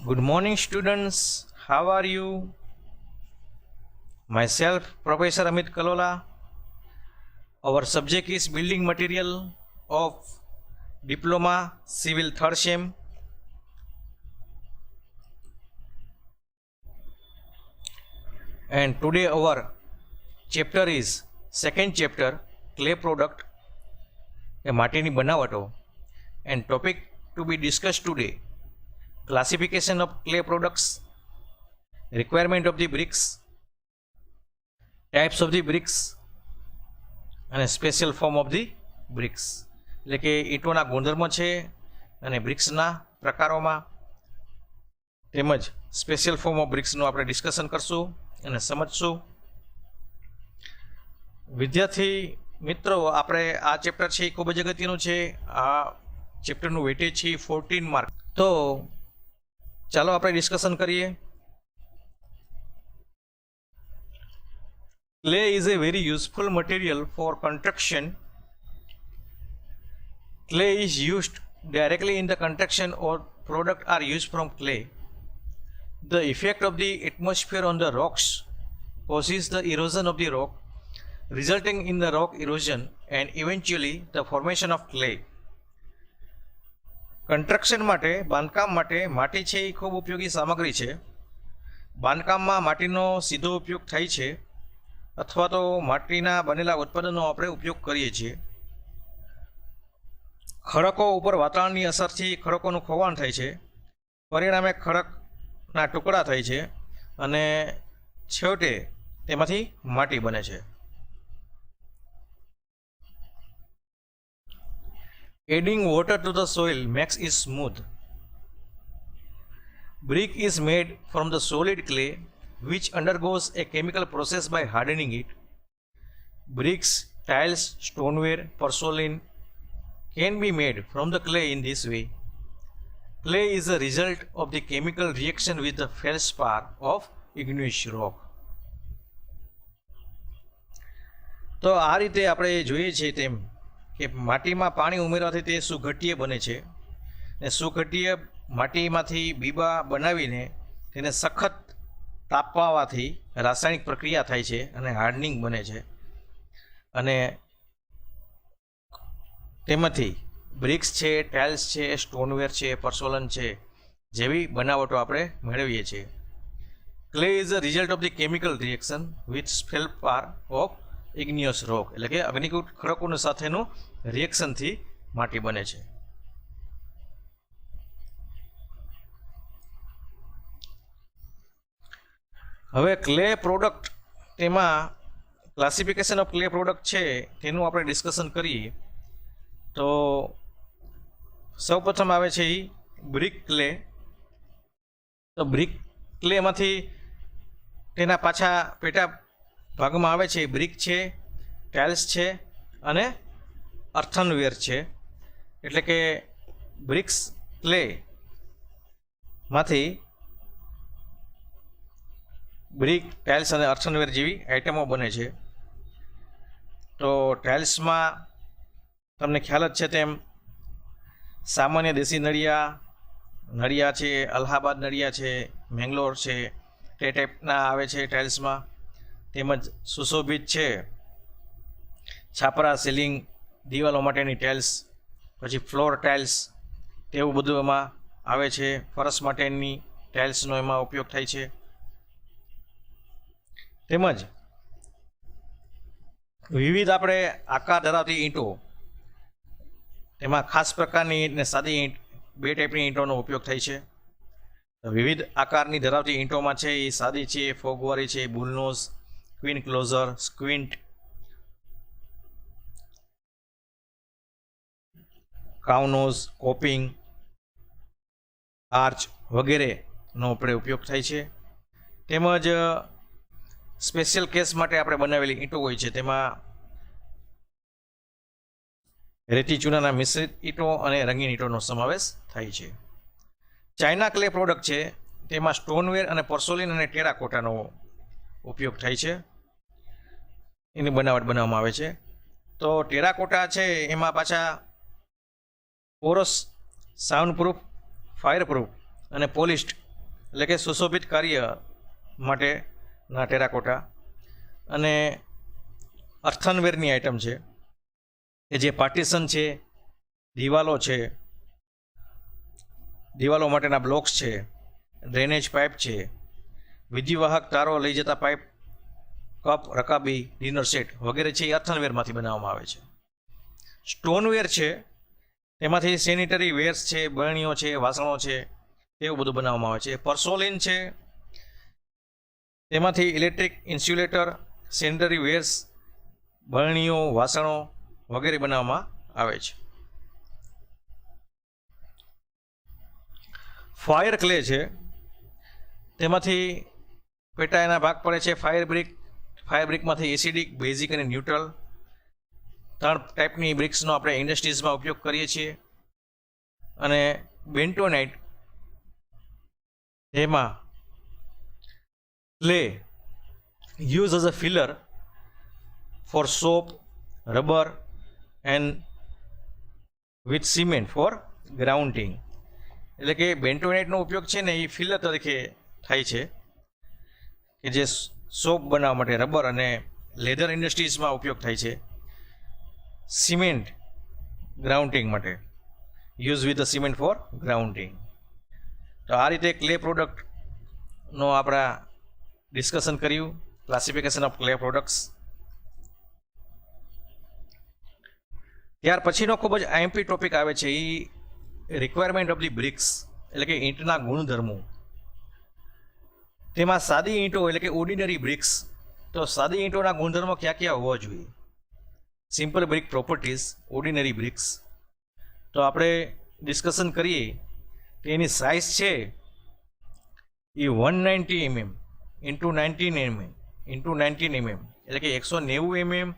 Good morning, students. How are you? Myself, Professor Amit Kalola. Our subject is building material of Diploma Civil Third Sem. And today our chapter is second chapter, clay product, a માટીની બનાવટો. And topic to be discussed today, classification of clay products, requirement of the bricks, types of the bricks અને special form of the BRICS, એટલે કે ઈંટોના ગુણધર્મો છે અને બ્રિક્સના પ્રકારોમાં તેમજ special form of બ્રિક્સનું આપણે ડિસ્કશન કરશું અને સમજશું. વિદ્યાર્થી મિત્રો, આપણે આ ચેપ્ટર છે એ ખૂબ જ અગત્યનું છે. આ ચેપ્ટરનું વેટેજ છે 14 માર્ક. તો ચાલો આપણે ડિસ્કશન કરીએ. Clay is a very useful material for construction. Clay is used directly in the construction or product are used from clay. The effect of the atmosphere on the rocks causes the erosion of the rock, resulting in the rock erosion and eventually the formation of clay. Construction માટે, બાંધકામ માટે માટી છે એ ખૂબ ઉપયોગી સામગ્રી છે. બાંધકામમાં માટીનો સીધો ઉપયોગ થાય છે અથવા તો માટીના બનેલા ઉત્પાદનો આપણે ઉપયોગ કરીએ છીએ. ખડકો ઉપર વાતાવરણની અસરથી ખડકોનું ખોવાણ થાય છે, પરિણામે ખડકના ટુકડા થાય છે અને છેવટે તેમાંથી માટી બને છે. Adding water to the soil makes it smooth. Brick is made from the solid clay which undergoes a chemical process by hardening it. Bricks, tiles, stoneware, porcelain can be made from the clay in this way. Clay is a result of the chemical reaction with the feldspar of igneous rock. તો આ રીતે આપણે જોઈએ છીએ તેમ કે માટીમાં પાણી ઉમેરવાથી તે સુઘટીય બને છે ને સુઘટીય માટીમાંથી બીબા બનાવીને તેને સખત તાપવાથી રાસાયણિક પ્રક્રિયા થાય છે અને હાર્ડનિંગ બને છે અને તેમાંથી બ્રિક્સ છે, ટાઇલ્સ છે, સ્ટોનવેર છે, પોર્સેલેન છે જેવી બનાવટો આપણે મેળવીએ છીએ. Clay is a result of the chemical reaction with feldspar of igneous rock, એટલે કે અગ્નિકૃત ખડકોનો સાથેનું રિએક્શનથી માટી બને છે. હવે ક્લે પ્રોડક્ટ, તેમાં ક્લાસિફિકેશન ઓફ ક્લે પ્રોડક્ટ છે તેનું આપણે ડિસ્કશન કરીએ. તો સૌપ્રથમ આવે છે એ બ્રિક ક્લે. તો બ્રિક ક્લેમાંથી તેના પાછા પેટા ભાગમાં આવે છે બ્રિક છે, ટાઇલ્સ છે અને અર્થનવેર છે. એટલે કે બ્રિક્સ ક્લેમાંથી બ્રિક, ટાઇલ્સ અને અર્થનવેર જેવી આઇટમો બને છે. તો ટાઇલ્સમાં તમને ખ્યાલ જ છે તેમ સામાન્ય દેશી નળિયા છે, અલ્હાબાદ નળિયા છે, મેંગ્લોર છે, તે ટાઈપના આવે છે ટાઇલ્સમાં. તેમજ સુશોભિત છે છાપરા, સીલિંગ, દિવાલો માટેની ટાઇલ્સ, પછી ફ્લોર ટાઇલ્સ તેવું બધું એમાં આવે છે. ફરસ માટેની ટાઇલ્સનો એમાં ઉપયોગ થાય છે. તેમજ વિવિધ આપણે આકાર ધરાવતી ઈંટો, તેમાં ખાસ પ્રકારની ને સાદી ઈંટ, બે ટાઈપની ઈંટોનો ઉપયોગ થાય છે. વિવિધ આકારની ધરાવતી ઈંટોમાં છે એ સાદી છે, ફોગવારી છે, બુલનોઝ, ક્વીન ક્લોઝર, સ્ક્વિન્ટ, કાઉનોઝ, કોપિંગ, આર્ચ વગેરેનો આપણે ઉપયોગ થાય છે. તેમજ સ્પેશિયલ કેસ માટે આપણે બનાવેલી ઈંટો હોય છે, તેમાં રેતી ચૂનાના મિશ્રિત ઈંટો અને રંગીન ઈંટોનો સમાવેશ થાય છે. ચાઇના ક્લે પ્રોડક્ટ છે તેમાં સ્ટોનવેર અને પોર્સેલેન અને ટેરાકોટાનો ઉપયોગ થાય છે, એની બનાવટ બનાવવામાં આવે છે. તો ટેરાકોટા છે એમાં પાછા Porus, sound proof, fire proof અને પોલિશ્ડ એટલે કે સુશોભિત કાર્ય માટેના ટેરાકોટા. અને અર્થનવેરની આઇટમ છે કે જે પાર્ટીશન છે, દિવાલો છે, દિવાલો માટેના બ્લોક્સ છે, ડ્રેનેજ પાઇપ છે, વિદ્યુવાહક તારો લઈ જતા પાઇપ, કપ, રકાબી, ડિનર સેટ વગેરે છે એ અર્થનવેરમાંથી બનાવવામાં આવે છે. સ્ટોનવેર છે તેમાંથી સેનિટરી વેર્સ છે, બરણીઓ છે, વાસણો છે, એવું બધું બનાવવામાં આવે છે. પર્સોલિન છે તેમાંથી ઇલેક્ટ્રિક ઇન્સ્યુલેટર, સેનિટરી વેર્સ, બરણીઓ, વાસણો વગેરે બનાવવામાં આવે છે. ફાયર ક્લે છે તેમાંથી પેટા એના ભાગ પડે છે. ફાયર બ્રિકમાંથી એસિડિક, બેઝિક અને ન્યુટ્રલ 3 ટાઈપની બ્રિક્સનો આપણે ઇન્ડસ્ટ્રીઝમાં ઉપયોગ કરીએ છીએ. અને બેન્ટોનાઇટ એમાં clay use as a filler for soap, rubber and with cement for grounding. એટલે કે બેન્ટોનાઇટનો ઉપયોગ છે ને એ ફિલર તરીકે થાય છે કે જે સોપ બનાવવા માટે, રબર અને લેધર ઇન્ડસ્ટ્રીઝમાં ઉપયોગ થાય છે. સિમેન્ટ ગ્રાઉન્ડિંગ માટે, use with a cement for grounding. તો આ રીતે ક્લે પ્રોડક્ટનો આપણા ડિસ્કશન કર્યું, ક્લાસિફિકેશન ઓફ ક્લે પ્રોડક્ટ્સ. ત્યાર પછીનો ખૂબ જ આઈએમપી ટોપિક આવે છે એ રિક્વાયરમેન્ટ ઓફ ધી બ્રિક્સ, એટલે કે ઈંટના ગુણધર્મો. તેમાં સાદી ઈંટો એટલે કે ઓર્ડિનરી બ્રિક્સ. તો સાદી ઈંટોના ગુણધર્મો ક્યાં ક્યાં હોવા જોઈએ? Simple brick properties, ordinary bricks. તો આપણે ડિસ્કશન કરીએ તો એની સાઇઝ છે એ 190 mm into 19 mm into 19 mm, એટલે કે 190 mm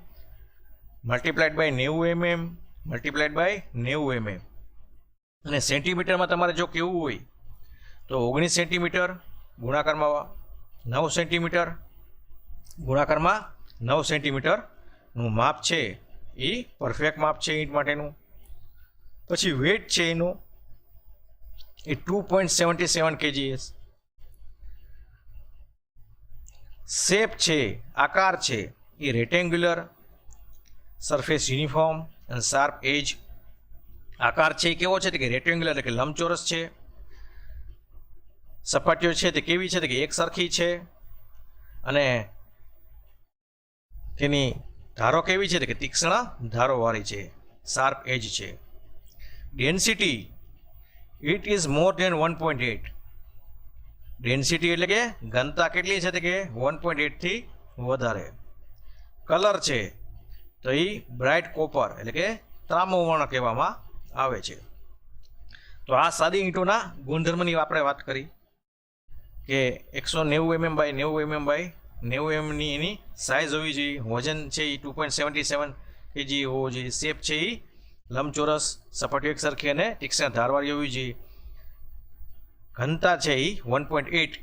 multiplied by 90 mm multiplied by 90 mm. અને સેન્ટીમીટરમાં તમારે જો કેવું હોય તો 19 સેન્ટીમીટર ગુણાકારમાં 9 સેન્ટીમીટર ગુણાકારમાં 9 સેન્ટીમીટરનું માપ છે એ પરફેક્ટ માપ છે ઈંટ માટેનું. પછી વેટ છે એનું એ 2.77 kgs. શેપ છે, આકાર છે એ રેક્ટેન્ગ્યુલર, સરફેસ યુનિફોર્મ અને શાર્પ એજ. આકાર છે એ કેવો છે કે રેક્ટેન્ગ્યુલર એટલે કે લંબચોરસ છે. સપાટીઓ છે તે કેવી છે કે એક સરખી છે. અને તેની ધારો કેવી છે કે તીક્ષ્ણ ધારોવાળી છે, શાર્પ એજ છે. Density it is more than 1.8. Density એટલે કે ઘનતા કેટલી છે કે 1.8 થી વધારે. કલર છે તો એ બ્રાઇટ કોપર એટલે કે તાંબુ વર્ણ કહેવામાં આવે છે. તો આ સાદી ઈંટોના ગુણધર્મની આપણે વાત કરી કે 190 mm by 90 mm by 90 mm ની એની સાઇઝ હોવી જોઈએ. વજન છે એ 2.77 kg હોવો જોઈએ. શેપ છે એ લંબચોરસ, સપાટીઓ એક સરખી અને તીક્ષ્ણ ધારવાળી હોવી જોઈએ. ઘનતા છે એ 1.8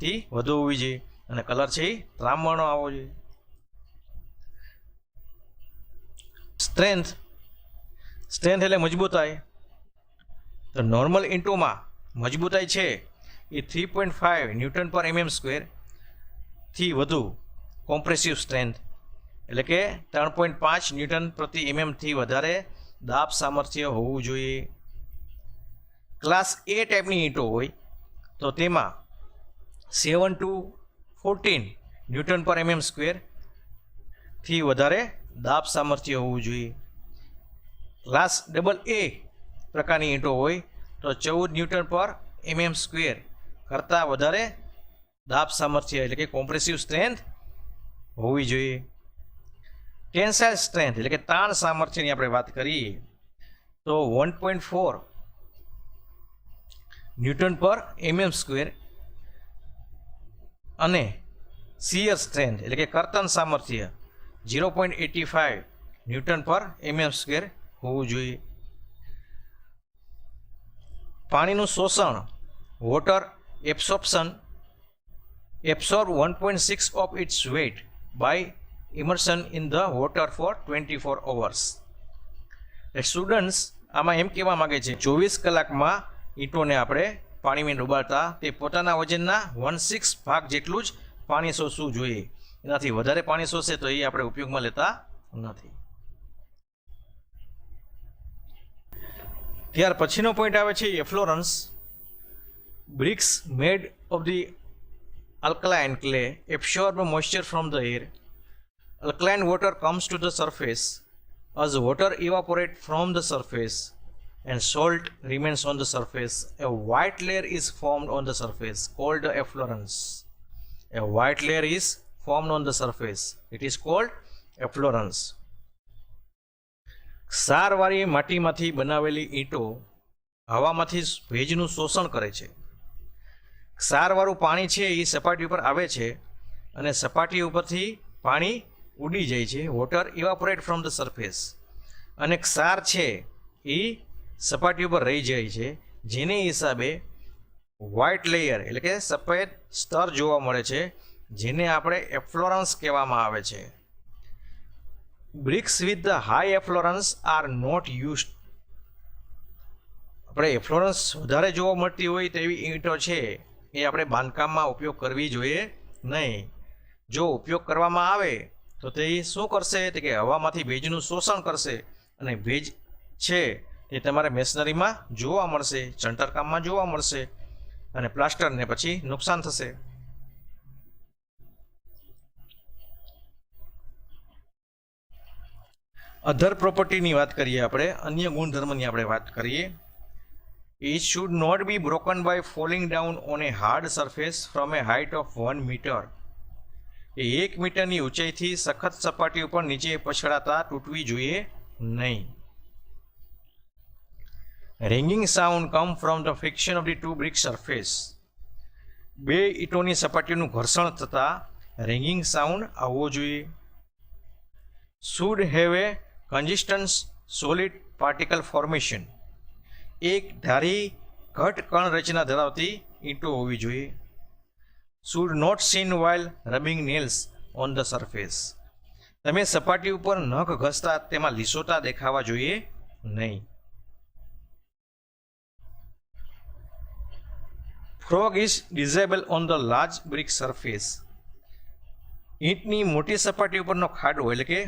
થી વધુ હોવી જોઈએ. અને કલર છે એ તાંબુ આવવો જોઈએ. સ્ટ્રેન્થ એટલે મજબૂતાઈ. તો નોર્મલ ઈંટોમાં મજબૂતાઈ છે એ 3.5 ન્યૂટન પર mm² થી વધુ. કોમ્પ્રેસિવ સ્ટ્રેન્થ એટલે કે 3.5 ન્યૂટન પ્રતિ mm થી વધારે દાબ સામર્થ્ય હોવું જોઈએ. ક્લાસ એ ટાઈપની ઈંટો હોય તો તેમાં 7 to 14 ન્યૂટન પર mm² થી વધારે દાબ સામર્થ્ય હોવું જોઈએ. ક્લાસ AA પ્રકારની ઈંટો હોય તો 14 ન્યૂટન પર mm² કરતાં વધારે દાબ સામર્થ્ય એટલે કે કોમ્પ્રેસિવ સ્ટ્રેન્થ હોવી જોઈએ. ટેન્સાઇલ સ્ટ્રેન્થ એટલે કે તાણ સામર્થ્યની આપણે વાત કરીએ તો 1.4 ન્યૂટન પર mm² અને શિયર સ્ટ્રેન્થ એટલે કે કર્તન સામર્થ્ય 0.85 ન્યૂટન પર mm² હોવું જોઈએ. પાણીનું શોષણ, water absorption, absorb 1.6 of its weight by immersion in the water for 24 hours. Students આમાં એમ કહેવા માગે છે 24 કલાકમાં ઈંટોને આપણે પાણીમાં ડુબાડતા તે પોતાના વજનના 1/6 ભાગ જેટલું જ પાણી શોષવું જોઈએ. એનાથી વધારે પાણી શોષે તો એ આપણે ઉપયોગમાં લેતા નથી. ત્યાર પછીનો પોઈન્ટ આવે છે efflorescence. Bricks made of the alkaline clay absorb moisture from the air. Alkaline water comes to the surface as water evaporates from the surface and salt remains on the surface. A white layer is formed on the surface called the efflorescence. A white layer is formed on the surface. It is called efflorescence. ક્ષારવાળી માટીમાંથી બનાવેલી ઈંટો હવામાંથી ભેજનું શોષણ કરે છે. ક્ષારવાળું પાણી છે એ સપાટી ઉપર આવે છે અને સપાટી ઉપરથી પાણી ઉડી જાય છે. Water evaporate from the surface. અને ક્ષાર છે એ સપાટી ઉપર રહી જાય છે, જેને હિસાબે વ્હાઇટ લેયર એટલે કે સફેદ સ્તર જોવા મળે છે, જેને આપણે એફ્લોરન્સ કહેવામાં આવે છે. Bricks with the high efflorescence are not used. આપણે એફ્લોરન્સ વધારે જોવા મળતી હોય તેવી ઈંટો છે એ આપણે બાંધકામમાં ઉપયોગ કરવી જોઈએ નહીં. જો ઉપયોગ કરવામાં આવે તો તે શું કરશે તે કે હવામાંથી ભેજનું શોષણ કરશે અને ભેજ છે એ તમારે મેશનરીમાં જોવા મળશે, ચણતરકામમાં જોવા મળશે અને પ્લાસ્ટરને પછી નુકસાન થશે. અધર પ્રોપર્ટીની વાત કરીએ આપણે, અન્ય ગુણધર્મની આપણે વાત કરીએ. It should not be broken by falling down on a hard surface from a height of 1 meter. એ 1 મીટરની ઊંચાઈથી સખત સપાટી ઉપર નીચે પછડાતા તૂટવી જોઈએ નહીં. Ringing sound come from the friction of the two brick surface. બે ઈંટોની સપાટીનું ઘર્ષણ થતા રિંગિંગ સાઉન્ડ આવવો જોઈએ. Should have a consistent solid particle formation. એક ધારી ઘટ કણ રચના ધરાવતી ઈંટો હોવી જોઈએ. Should not seen while rubbing nails on the surface. તમે સપાટી ઉપર નખ ઘસતા તેમાં લીસોટા દેખાવા જોઈએ નહીં. Frog is visible on the large brick surface. ઈંટની મોટી સપાટી ઉપરનો ખાડો એટલે કે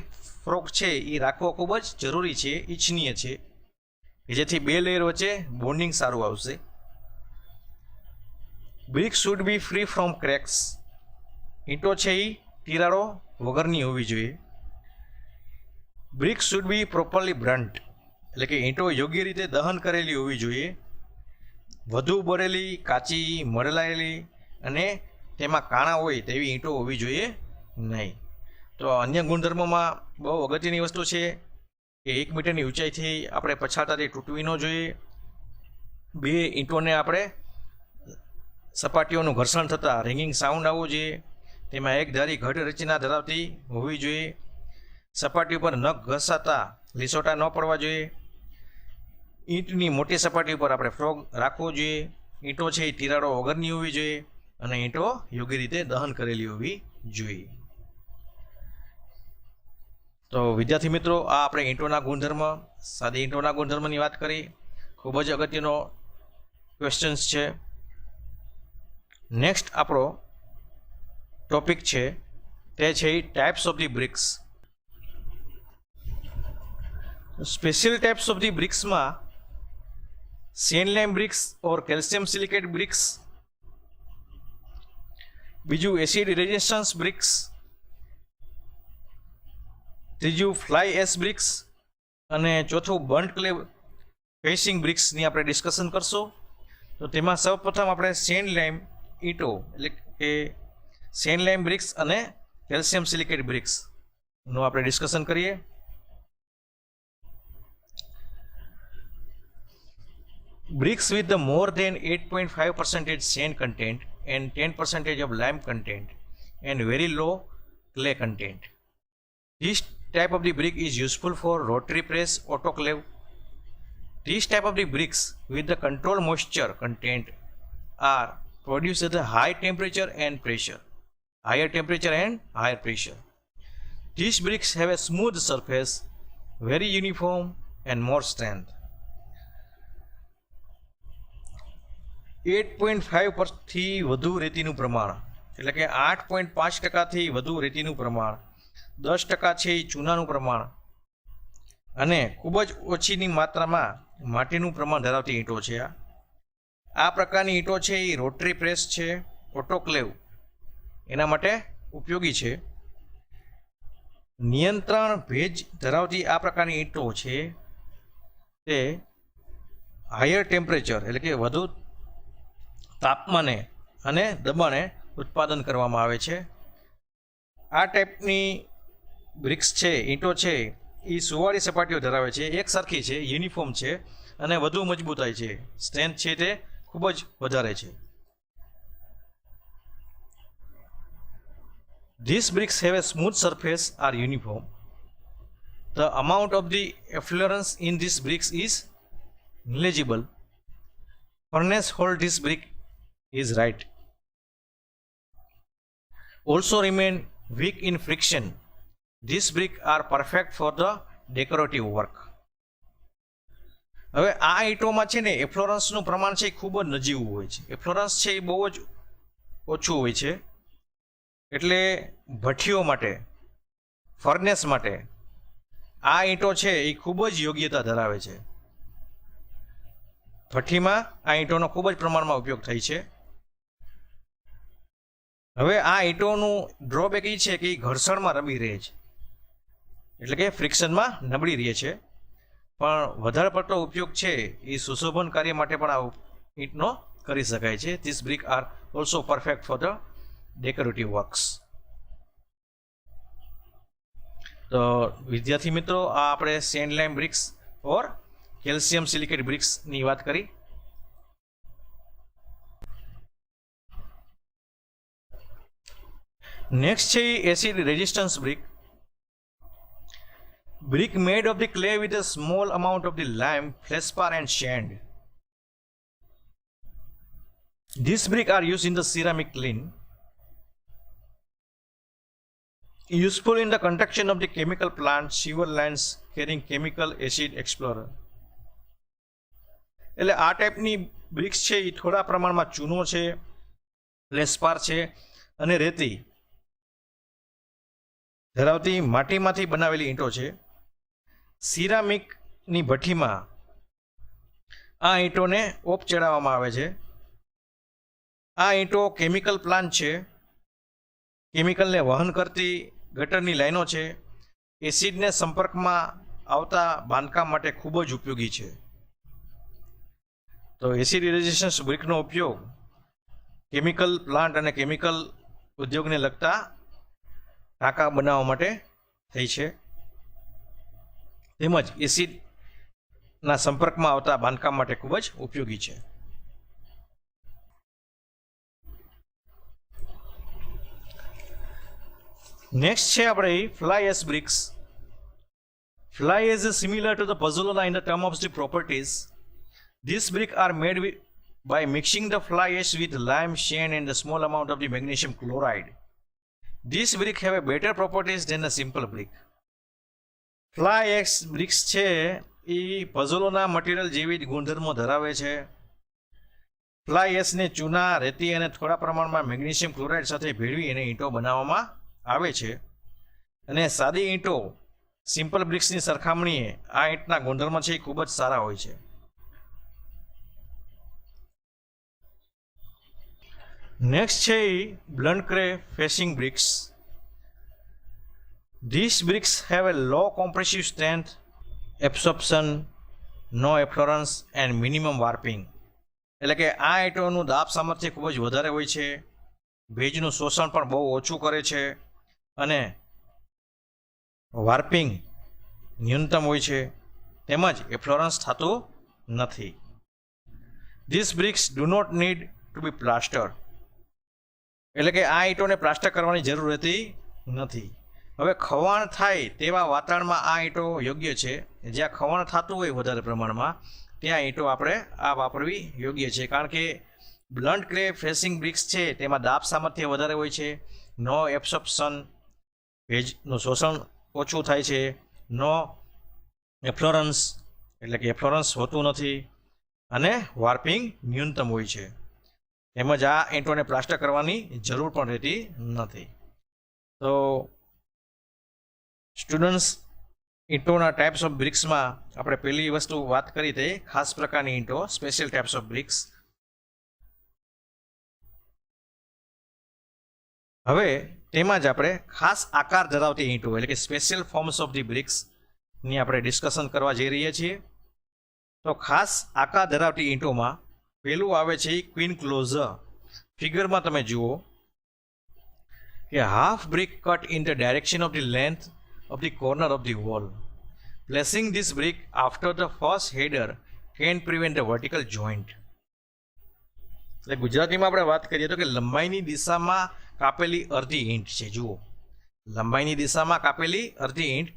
ફ્રોગ છે એ રાખવો ખૂબ જ જરૂરી છે, ઈચ્છનીય છે, જેથી બે લેયર વચ્ચે બોન્ડિંગ સારું આવશે. Brick should be free from cracks. ઈંટો છે એ તિરાડો વગરની હોવી જોઈએ. Brick should be properly burnt એટલે કે ઈંટો યોગ્ય રીતે દહન કરેલી હોવી જોઈએ. વધુ બળેલી, કાચી, મરલાયેલી અને તેમાં કાણા હોય તેવી ઈંટો હોવી જોઈએ નહીં. તો અન્ય ગુણધર્મોમાં બહુ અગત્યની વસ્તુ છે કે 1 મીટરની ઊંચાઈથી આપણે પછાડતાથી તૂટવી ન જોઈએ. બે ઈંટોને આપણે સપાટીઓનું ઘર્ષણ થતાં રિંગિંગ સાઉન્ડ આવવું જોઈએ. તેમાં એક ધારી ઘટ રચના ધરાવતી હોવી જોઈએ. સપાટી ઉપર નખ ઘસાતા લીસોટા ન પડવા જોઈએ. ઈંટની મોટી સપાટી ઉપર આપણે ફ્રોગ રાખવો જોઈએ. ઈંટો છે એ તિરાડો વગરની હોવી જોઈએ અને ઈંટો યોગ્ય રીતે દહન કરેલી હોવી જોઈએ. તો વિદ્યાર્થી મિત્રો, આ આપણે ઈંટોના ગુણધર્મ, સાદી ઈંટોના ગુણધર્મની વાત કરી. ખૂબ જ અગત્યનો ક્વેશ્ચન્સ છે. નેક્સ્ટ આપણો ટોપિક છે તે છે types of the bricks. Special types of the બ્રિક્સમાં sand lime bricks or calcium silicate bricks, બીજું એસિડ રેઝિસ્ટન્સ બ્રિક્સ, ત્રીજું ફ્લાય એશ બ્રિક્સ અને ચોથું બર્ન્ટ ક્લે ફેસિંગ બ્રિક્સની આપણે ડિસ્કશન કરશું. તો તેમાં સૌપ્રથમ આપણે સેન લાઇમ ઈંટો એટલે કે સેન લાઇમ બ્રિક્સ અને કેલ્શિયમ સિલિકેટ બ્રિક્સનું આપણે ડિસ્કશન કરીએ. Bricks with the more than 8.5% sand content and 10% of lime content and very low clay content. This type of the brick is useful for rotary press autoclave. This type of the bricks with the controlled moisture content are produced at a high temperature and pressure, higher temperature and higher pressure. These bricks have a smooth surface, very uniform and more strength. 8.5 થી વધુ રેતીનું પ્રમાણ, એટલે કે 8.5%થી વધુ રેતીનું પ્રમાણ, 10% છે એ ચૂનાનું પ્રમાણ અને ખૂબ જ ઓછીની માત્રામાં માટીનું પ્રમાણ ધરાવતી ઈંટો છે. આ પ્રકારની ઈંટો છે એ રોટરી પ્રેસ છે, ઓટોક્લેવ એના માટે ઉપયોગી છે. નિયંત્રણ ભેજ ધરાવતી આ પ્રકારની ઈંટો છે તે હાયર ટેમ્પરેચર એટલે કે વધુ તાપમાને અને દબાણે ઉત્પાદન કરવામાં આવે છે. આ ટાઈપની બ્રિક્સ છે, ઈંટો છે એ સુવાળી સપાટીઓ ધરાવે છે, એક સરખી છે, યુનિફોર્મ છે અને વધુ મજબૂતાઈ છે, સ્ટ્રેન્થ છે તે ખૂબ જ વધારે છે. These bricks have a smooth surface are uniform. The amount of the effluence in these bricks is negligible. Furnace hold this brick is right. Also remain weak in friction. These bricks are perfect for the decorative work. હવે આ ઈંટોમાં છે ને એફ્લોરન્સનું પ્રમાણ છે એ ખૂબ જ નજીવું હોય છે. એફ્લોરન્સ છે એ બહુ જ ઓછું હોય છે, એટલે ભઠ્ઠીઓ માટે, ફર્નેસ માટે આ ઈંટો છે એ ખૂબ જ યોગ્યતા ધરાવે છે. ભઠ્ઠીમાં આ ઈંટોનો ખૂબ જ પ્રમાણમાં ઉપયોગ થાય છે. હવે આ ઈંટોનું ડ્રોબેક એ છે કે એ ઘર્ષણમાં રમી રહે છે, એટલે કે ફ્રિક્શનમાં નબળી રહે છે, પણ વધારે પડતો ઉપયોગ છે એ સુશોભન કાર્ય માટે પણ આ ઈંટનો કરી શકાય છે. This brick are also perfect for the decorative works. તો વિદ્યાર્થી મિત્રો, આ આપણે send lime bricks or calcium silicate બ્રિક્સની વાત કરી. નેક્સ્ટ છે acid resistance brick. Brick made of the clay with a small amount of the lime, feldspar and sand. These bricks are used in the ceramic kiln. Useful in the construction of the chemical plants, sewer lines carrying chemical acid explorer. એટલે આ ટાઈપની BRICS છે એ થોડા પ્રમાણમાં ચૂનો છે, ફેલ્ડસ્પાર છે અને રેતી ધરાવતી માટીમાંથી બનાવેલી ઈંટો છે. સિરામિકની ભઠ્ઠીમાં આ ઈંટોને ઓપ ચડાવવામાં આવે છે. આ ઈંટો કેમિકલ પ્લાન્ટ છે, કેમિકલને વહન કરતી ગટરની લાઈનો છે, એસિડને સંપર્કમાં આવતા બાંધકામ માટે ખૂબ જ ઉપયોગી છે. તો એસિડ રેઝિસ્ટન્સ બ્રિકનો ઉપયોગ કેમિકલ પ્લાન્ટ અને કેમિકલ ઉદ્યોગને લગતા ટાંકા બનાવવા માટે થઈ છે, તેમજ એસિડના સંપર્કમાં આવતા બાંધકામ માટે ખૂબ જ ઉપયોગી છે. નેક્સ્ટ છે આપણે fly ash bricks. Fly ash is similar to the pozzolana in the term of the properties. These bricks are made by mixing the fly ash with lime, sand and a small amount of the magnesium chloride. These bricks have a better properties than a simple brick. Fly ash BRICS છે એ પઝલોના material જેવી જ ગુણધર્મો ધરાવે છે. Fly એશને ચૂના, રેતી અને થોડા પ્રમાણમાં મેગ્નેશિયમ ક્લોરાઇડ સાથે ભેળવી અને ઈંટો બનાવવામાં આવે છે. અને સાદી ઈંટો સિમ્પલ બ્રિક્સની સરખામણીએ આ ઈંટના ગુણધર્મો છે એ ખૂબ જ સારા હોય છે. નેક્સ્ટ છે burnt clay facing bricks. These bricks have a low compressive strength, absorption, no efflorescence and minimum warping. એટલે કે આ ઈંટોનું દાબ સામર્થ્ય ખૂબ જ વધારે હોય છે, ભેજનું શોષણ પણ બહુ ઓછું કરે છે અને વાર્પિંગ ન્યૂનતમ હોય છે, તેમજ એફ્લોરન્સ થતું નથી. These bricks do not need to be plastered. એટલે કે આ ઈંટોને પ્લાસ્ટર કરવાની જરૂર રહેતી નથી. હવે ખવાણ થાય તેવા વાતાવરણમાં આ ઈંટો યોગ્ય છે. જ્યાં ખવાણ થતું હોય વધારે પ્રમાણમાં ત્યાં ઈંટો આપણે આ વાપરવી યોગ્ય છે, કારણ કે બ્લન્ટ ક્રે ફેસિંગ બ્રિક્સ છે તેમાં દાબ સામર્થ્ય વધારે હોય છે, નો એબ્સોર્પ્શન, ભેજનું શોષણ ઓછું થાય છે, નો એફ્લોરન્સ એટલે કે એફ્લોરન્સ હોતું નથી અને વાર્પિંગ ન્યૂનતમ હોય છે. તેમજ આ ઈંટોને પ્લાસ્ટર કરવાની જરૂર પણ રહેતી નથી. તો સ્ટુડન્ટ્સ, ઈંટોના ટાઈપ્સ ઓફ બ્રિક્સમાં આપણે પહેલી વસ્તુ વાત કરી તે ખાસ પ્રકારની ઈંટો, સ્પેશિયલ ટાઈપ્સ ઓફ બ્રિક્સ. હવે તેમાં જ આપણે ખાસ આકાર ધરાવતી ઈંટો એટલે કે સ્પેશિયલ ફોર્મ્સ ઓફ ધી બ્રિક્સની આપણે ડિસ્કશન કરવા જઈ રહ્યા છીએ. તો ખાસ આકાર ધરાવતી ઈંટોમાં પહેલું આવે છે ક્વીન ક્લોઝર. ફિગરમાં તમે જુઓ કે half brick cut in the direction of the length of the corner of the wall. Placing this brick after the first header can prevent the vertical joint. એટલે ગુજરાતીમાં આપણે વાત કરીએ તો કે લંબાઈની દિશામાં કાપેલી અડધી ઈંટ છે. જુઓ, લંબાઈની દિશામાં કાપેલી અડધી ઈંટ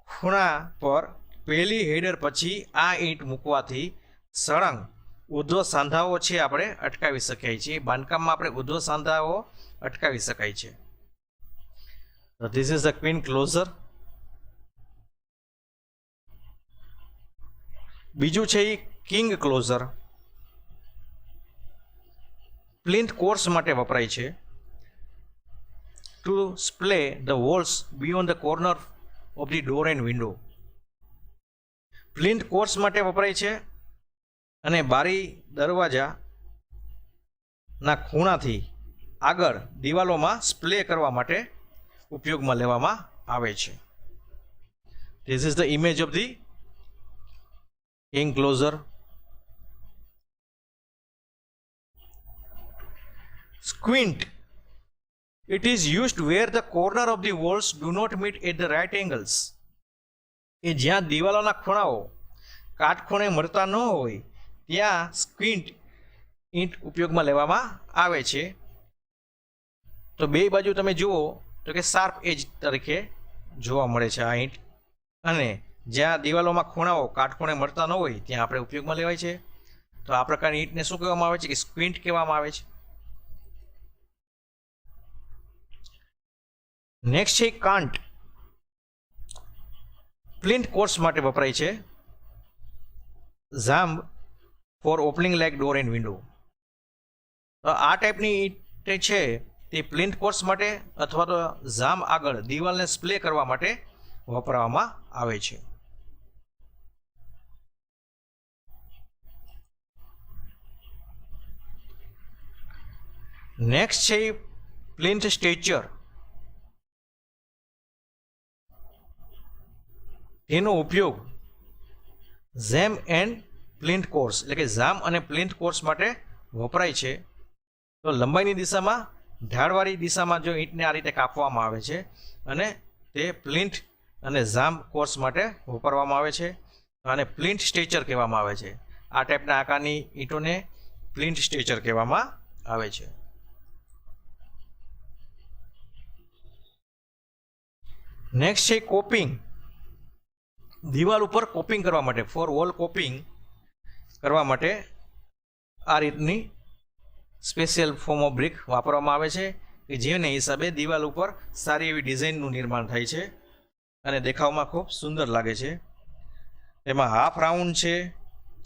ખૂણા પર પહેલી હેડર પછી આ ઈંટ મૂકવાથી સળંગ ઉધ્વ સાંધાઓ છે આપણે અટકાવી શકાય છે. બાંધકામમાં આપણે ઉધ્વ સાંધાઓ અટકાવી શકાય છે. So this is the queen closer. બીજું છે એ કિંગ ક્લોઝર. પ્લિન્થ કોર્સ માટે વપરાય છે. To splay the walls beyond the corner of the door and window. Plinth course માટે વપરાય છે અને બારી દરવાજાના ખૂણાથી આગળ દિવાલોમાં સ્પ્લે કરવા માટે ઉપયોગમાં લેવામાં આવે છે. This is the image of the king closer. Squint. It is used where the corner of the walls do not meet at the right angles. એ જ્યાં દિવાલોના ખૂણાઓ કાટખૂણે મળતા ન હોય ત્યાં સ્ક્વિન્ટ ઈંટ ઉપયોગમાં લેવામાં આવે છે. તો બે બાજુ તમે જુઓ તો કે શાર્પ એજ તરીકે જોવા મળે છે આ ઈંટ, અને જ્યાં દિવાલોમાં ખૂણાઓ કાટખૂણે મળતા ન હોય ત્યાં આપણે ઉપયોગમાં લેવાય છે. તો આ પ્રકારની ઈંટને શું કહેવામાં આવે છે? કે સ્ક્વિન્ટ કહેવામાં આવે છે. નેક્સ્ટ છે કાન્ટ. પ્લિન્થ કોર્સ માટે વપરાય છે. Jamb for opening like door and window. તો આ ટાઈપની ઈંટ છે તે પ્લિન્થ કોર્સ માટે અથવા તો ઝામ આગળ દિવાલને સ્પ્લે કરવા માટે વપરાવામાં આવે છે. નેક્સ્ટ છે પ્લિન્થ સ્ટ્રેચર. તેનો ઉપયોગ ઝેમ એન્ડ પ્લિન્થ કોર્સ એટલે કે ઝામ અને પ્લિન્થ કોર્સ માટે વપરાય છે. તો લંબાઈની દિશામાં ઢાળવાળી દિશામાં જો ઈંટને આ રીતે કાપવામાં આવે છે અને તે પ્લિન્થ અને ઝામ કોર્સ માટે વાપરવામાં આવે છે. અને પ્લિન્થ સ્ટ્રેચર કહેવામાં આવે છે. આ ટાઈપના આકારની ઈંટોને પ્લિન્થ સ્ટ્રેચર કહેવામાં આવે છે. નેક્સ્ટ છે કોપિંગ. દિવાલ ઉપર કોપિંગ કરવા માટે, ફોર વોલ કોપિંગ કરવા માટે આ રીતની સ્પેશિયલ ફોર્મ ઓફ બ્રિક વાપરવામાં આવે છે કે જેને હિસાબે દિવાલ ઉપર સારી એવી ડિઝાઇનનું નિર્માણ થાય છે અને દેખાવમાં ખૂબ સુંદર લાગે છે. એમાં હાફ રાઉન્ડ છે,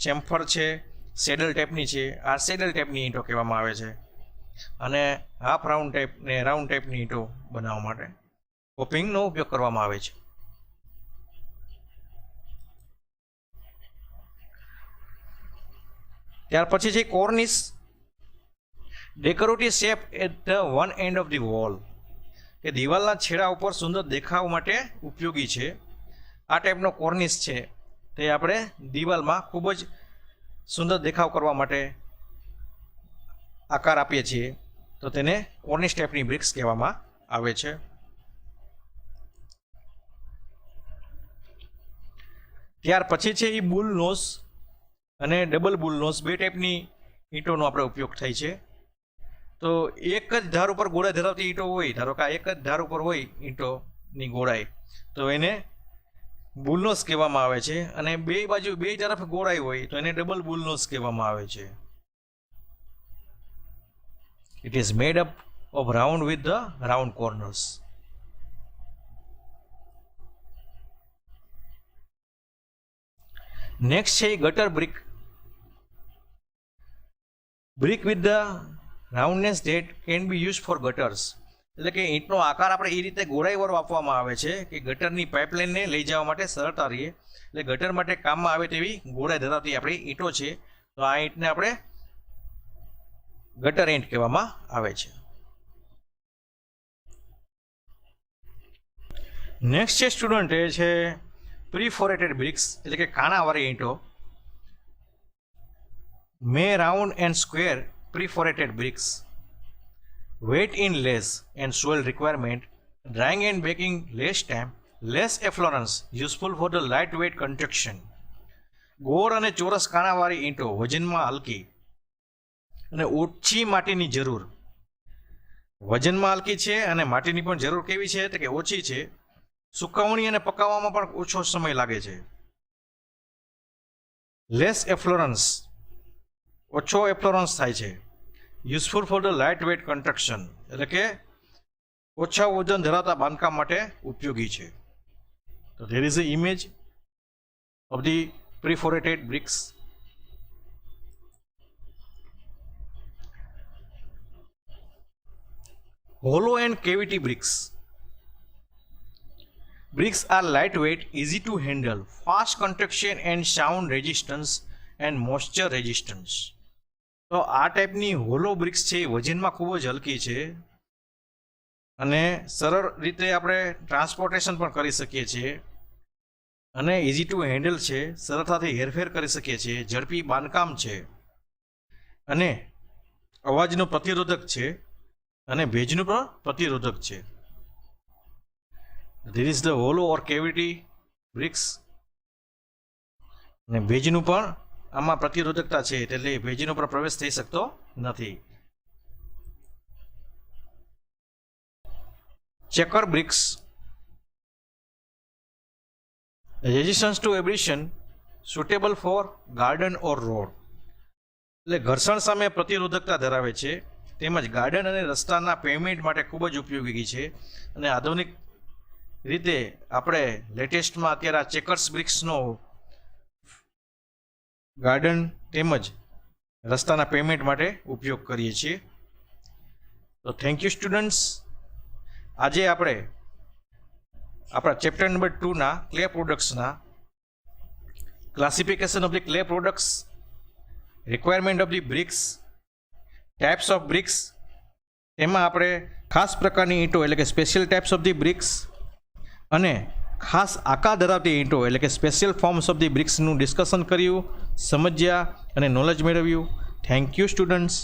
ચેમ્ફર છે, સેડલ ટાઈપની છે. આ સેડલ ટાઈપની ઈંટો કહેવામાં આવે છે. અને હાફ રાઉન્ડ ટાઈપ ને રાઉન્ડ ટાઈપની ઈંટો બનાવવા માટે કોપિંગનો ઉપયોગ કરવામાં આવે છે. ત્યાર પછી છે cornice. Decorative shape at the one end of the wall. એ દિવાલના છેડા ઉપર સુંદર દેખાવ માટે ઉપયોગી છે. આ ટાઈપનો કોર્નિસ છે તે આપણે દિવાલમાં ખૂબ જ સુંદર દેખાવ કરવા માટે આકાર આપીએ છીએ, તો તેને કોર્નિસ ટાઈપની બ્રિક્સ કહેવામાં આવે છે. ત્યાર પછી છે એ બુલ નોઝ અને ડબલ બુલ નોઝ. બે ટાઈપની ઈંટોનો આપણે ઉપયોગ થાય છે. તો એક જ ધાર ઉપર ગોળાઈ ધરાવતી ઈંટો હોય, ધારો કે એક જ ધાર ઉપર હોય ઈંટોની ગોળાઈ, તો એને બુલનોઝ કહેવામાં આવે છે. અને બે બાજુ બે તરફ ગોળાઈ હોય તો એને ડબલ બુલનોઝ કહેવામાં આવે છે. It is made up of round with the round corners. Next છે gutter brick. Brick with the roundness that can be use for gutters, એટલે કે ઈંટનો આકાર આપણે એ રીતે ગોળાઈવાળો આપવામાં આવે છે કે ગટરની પાઇપલાઇનને લઈ જવા માટે સરળતા રહીએ, એટલે ગટર માટે કામમાં આવે તેવી ગોળાઈ ધરાવતી આપણી ઈંટો છે. તો આ ઈંટને આપણે ગટર ઈંટ કહેવામાં આવે છે. નેક્સ્ટ છે સ્ટુડન્ટ એ છે પ્રીફોરેટેડ બ્રિક્સ, એટલે કે કાણાવાળી ઈંટો. May round and square perforated bricks, weight in less and soil requirement, drying and baking less time, less effluence, useful for the lightweight construction. ગોળ અને ચોરસ કાણાવાળી ઈંટો વજનમાં હલકી અને ઓછી માટીની જરૂર. વજનમાં હલકી છે અને માટીની પણ જરૂર કેવી છે તો કે ઓછી છે. સુકવણી અને પકાવવામાં પણ ઓછો સમય લાગે છે. લેસ એફ્લોરન્સ, ઓછો એફ્લોરન્સ થાય છે. Useful for the light weight construction, એટલે કે ઓછા વજન ધરાવતા બાંધકામ માટે ઉપયોગી છે. તો there is a image of the perforated bricks. Hollow and cavity bricks. Bricks are lightweight, easy to handle, fast construction and sound resistance and moisture resistance. તો આ ટાઈપની હોલો બ્રિક્સ છે એ વજનમાં ખૂબ જ હલકી છે અને સરળ રીતે આપણે ટ્રાન્સપોર્ટેશન પણ કરી શકીએ છીએ અને ઇઝી ટુ હેન્ડલ છે, સરળતાથી હેરફેર કરી શકીએ છીએ, ઝડપી બાંધકામ છે અને અવાજનો પ્રતિરોધક છે અને ભેજનું પણ પ્રતિરોધક છે. There is the hollow or cavity bricks, અને ભેજનું પણ આમાં પ્રતિરોધકતા છે, એટલે ભેજનો પર પ્રવેશ થઈ શકતો નથી. Checker bricks, resistance to abrasion, suitable for garden or road, એટલે ઘર્ષણ સામે પ્રતિરોધકતા ધરાવે છે તેમજ ગાર્ડન અને રસ્તાના પેવમેન્ટ માટે ખૂબ જ ઉપયોગી છે. અને આધુનિક રીતે આપણે લેટેસ્ટમાં અત્યારે આ ચેકર્સ બ્રિક્સનો ગાર્ડન તેમજ રસ્તાના પેમેન્ટ માટે ઉપયોગ કરીએ છીએ. તો થેન્ક યુ સ્ટુડન્ટ્સ. આજે આપણે આપણા ચેપ્ટર નંબર 2ના ક્લે પ્રોડક્ટ્સના classification of the clay products, requirement of the bricks, types of bricks, એમાં આપણે ખાસ પ્રકારની ઈંટો એટલે કે special types of the bricks અને ખાસ આકાર ધરાવતી ઈંટો એટલે કે સ્પેશિયલ ફોર્મ્સ ઓફ ધી બ્રિક્સનું ડિસ્કશન કર્યું, સમજ્યા અને નોલેજ મેળવ્યું. Thank you students.